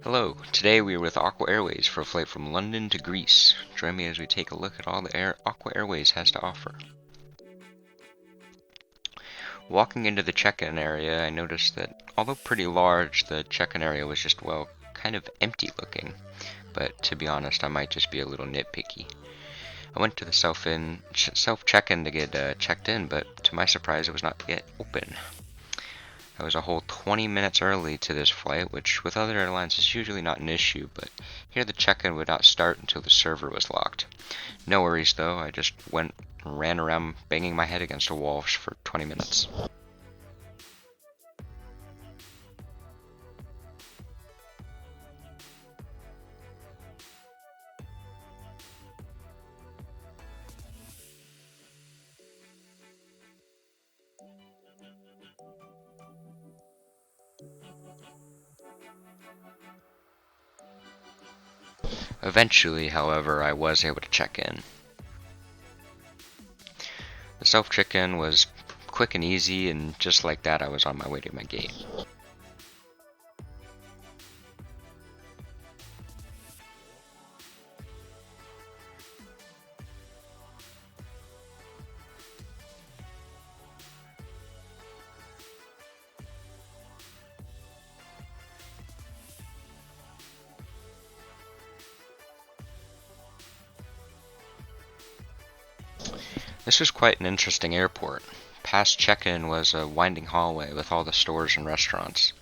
Hello, today we are with Aqua Airways for a flight from London to Greece. Join me as we take a look at all the Aqua Airways has to offer. Walking into the check-in area, I noticed that, although pretty large, the check-in area was just, well, kind of empty looking. But to be honest, I might just be a little nitpicky. I went to the self-check-in to get checked in, but to my surprise, it was not yet open. I was a whole 20 minutes early to this flight, which with other airlines is usually not an issue, but here the check-in would not start until the server was locked. No worries though, I just went and ran around banging my head against a wall for 20 minutes. Eventually, however, I was able to check in. The self-check-in was quick and easy, and just like that I was on my way to my gate. This was quite an interesting airport. Past check-in was a winding hallway with all the stores and restaurants.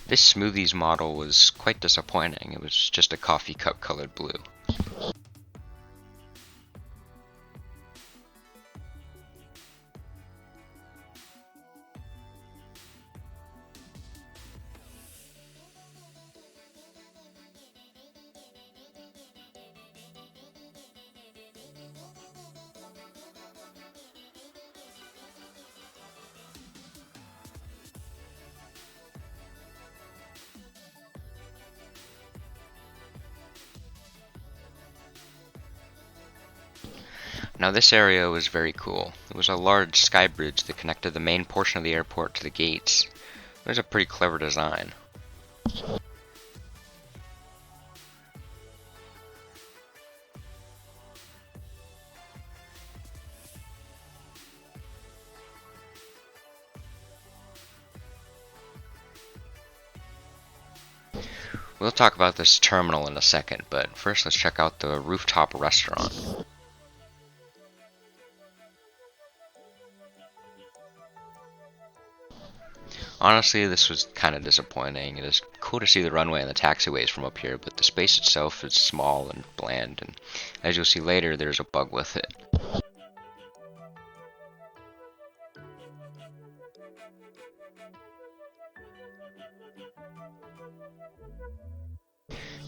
This smoothies model was quite disappointing. It was just a coffee cup colored blue. Now this area was very cool. It was a large sky bridge that connected the main portion of the airport to the gates. It was a pretty clever design. We'll talk about this terminal in a second, but first let's check out the rooftop restaurant. Honestly, this was kind of disappointing. It is cool to see the runway and the taxiways from up here, but the space itself is small and bland, and as you'll see later, there's a bug with it.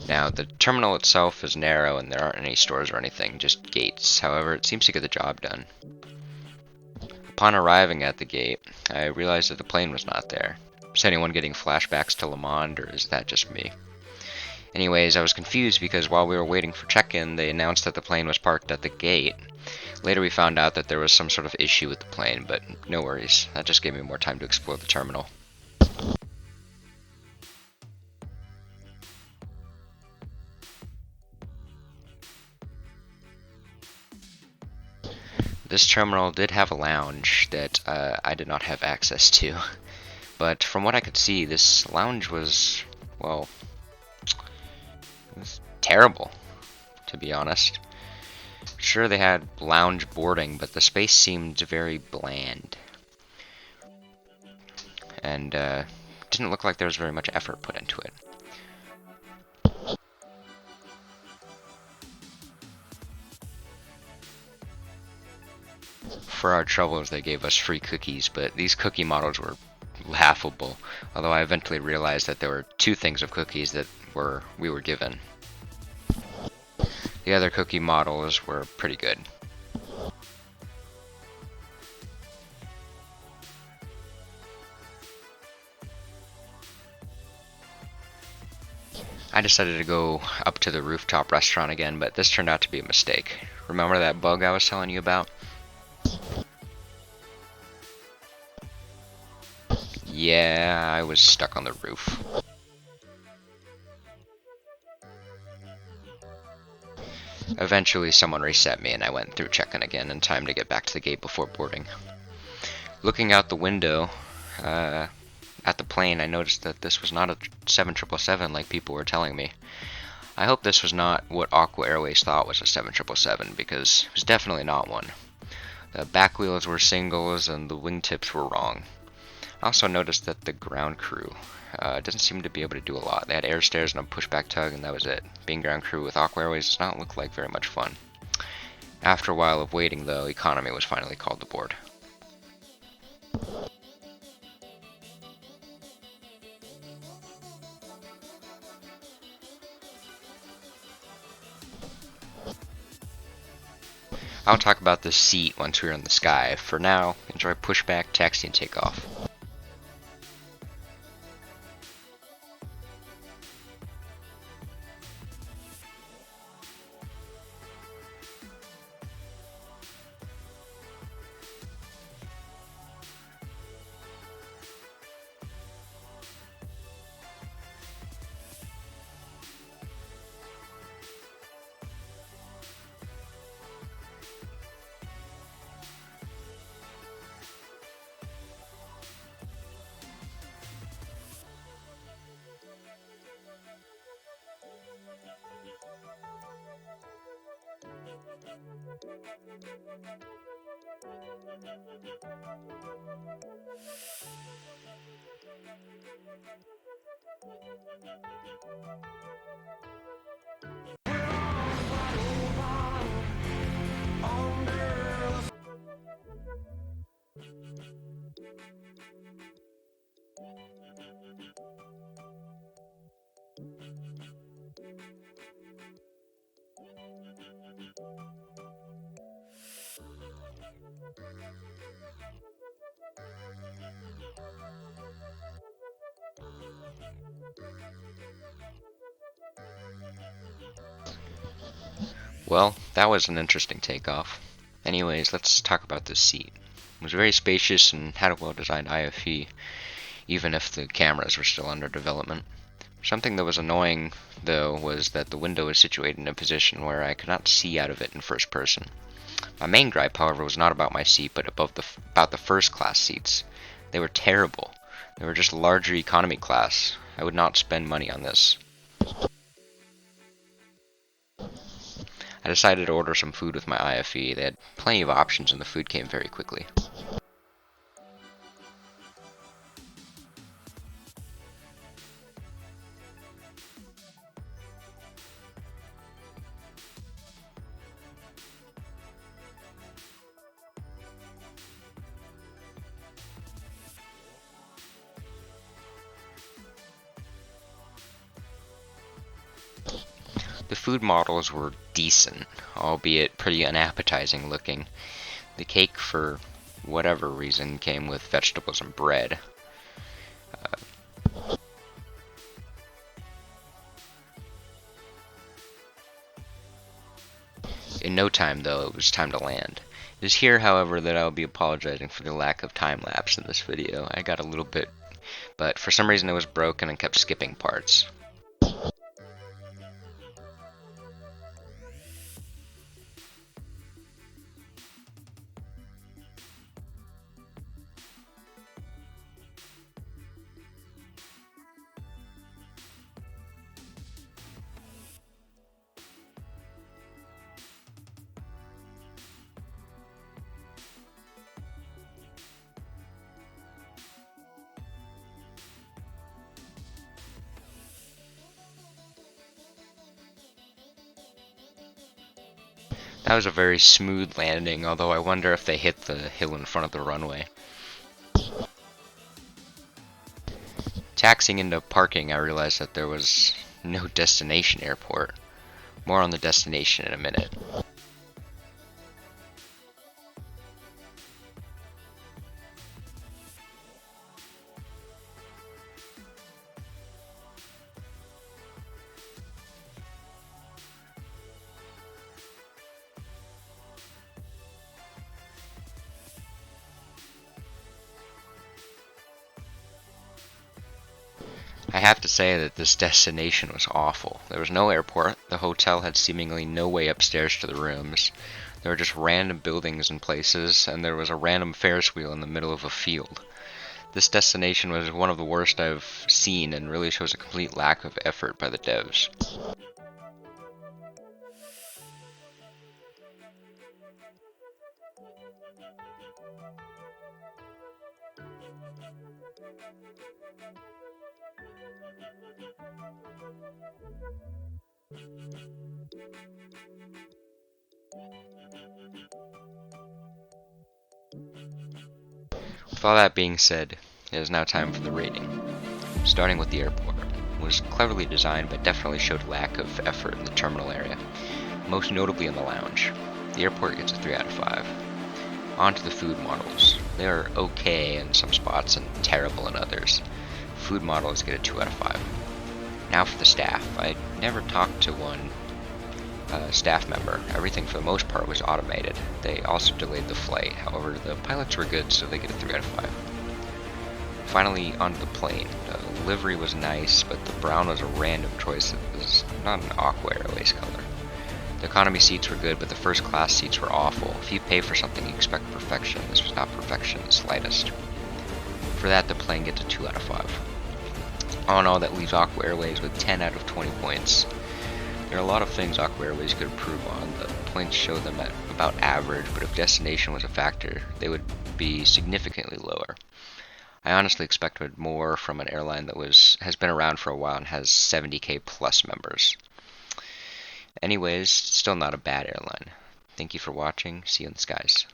Now, the terminal itself is narrow and there aren't any stores or anything, just gates. However, it seems to get the job done. Upon arriving at the gate, I realized that the plane was not there. Is anyone getting flashbacks to Le Monde, or is that just me? Anyways, I was confused because while we were waiting for check-in, they announced that the plane was parked at the gate. Later we found out that there was some sort of issue with the plane, but no worries. That just gave me more time to explore the terminal. This terminal did have a lounge that I did not have access to. But from what I could see, this lounge was, well, it was terrible, to be honest. Sure, they had lounge boarding, but the space seemed very bland. And didn't look like there was very much effort put into it. For our troubles, they gave us free cookies, but these cookie models were laughable, although I eventually realized that there were two things of cookies that we were given. The other cookie models were pretty good. I decided to go up to the rooftop restaurant again, but this turned out to be a mistake. Remember that bug I was telling you about? Yeah, I was stuck on the roof. Eventually someone reset me and I went through check-in again in time to get back to the gate before boarding. Looking out the window at the plane, I noticed that this was not a 7777 like people were telling me. I hope this was not what Aqua Airways thought was a 7777, because it was definitely not one. The back wheels were singles and the wingtips were wrong. I also noticed that the ground crew doesn't seem to be able to do a lot. They had air stairs and a pushback tug, and that was it. Being ground crew with Aqua Airways does not look like very much fun. After a while of waiting, though, economy was finally called to board. I'll talk about the seat once we're in the sky. For now, enjoy pushback, taxi, and takeoff. Well, that was an interesting takeoff. Anyways, let's talk about this seat. It was very spacious and had a well-designed IFE, even if the cameras were still under development. Something that was annoying, though, was that the window was situated in a position where I could not see out of it in first person. My main gripe, however, was not about my seat, but about the first-class seats. They were terrible. They were just larger economy class. I would not spend money on this. I decided to order some food with my IFE. They had plenty of options and the food came very quickly. The food models were decent, albeit pretty unappetizing looking. The cake, for whatever reason, came with vegetables and bread. In no time, though, it was time to land. It is here, however, that I will be apologizing for the lack of time-lapse in this video. I got a little bit, but for some reason it was broken and kept skipping parts. That was a very smooth landing, although I wonder if they hit the hill in front of the runway. Taxiing into parking, I realized that there was no destination airport. More on the destination in a minute. I have to say that this destination was awful. There was no airport, the hotel had seemingly no way upstairs to the rooms, there were just random buildings and places, and there was a random Ferris wheel in the middle of a field. This destination was one of the worst I've seen and really shows a complete lack of effort by the devs. With all that being said, it is now time for the rating. Starting with the airport. It was cleverly designed but definitely showed lack of effort in the terminal area, most notably in the lounge. The airport gets a 3 out of 5. On to the food models. They are okay in some spots and terrible in others. Food models get a 2 out of 5. Now for the staff. I never talked to one staff member. Everything for the most part was automated. They also delayed the flight. However, the pilots were good, so they get a 3 out of 5. Finally, onto the plane. The livery was nice, but the brown was a random choice. It was not an Aqua Airways color. The economy seats were good, but the first class seats were awful. If you pay for something, you expect perfection. This was not perfection in the slightest. For that, the plane gets a 2 out of 5. All in all, that leaves Aqua Airways with 10 out of 20 points. There are a lot of things Aqua Airways could improve on. The points show them at about average, but if destination was a factor, they would be significantly lower. I honestly expected more from an airline that has been around for a while and has 70k plus members. Anyways, still not a bad airline. Thank you for watching. See you in the skies.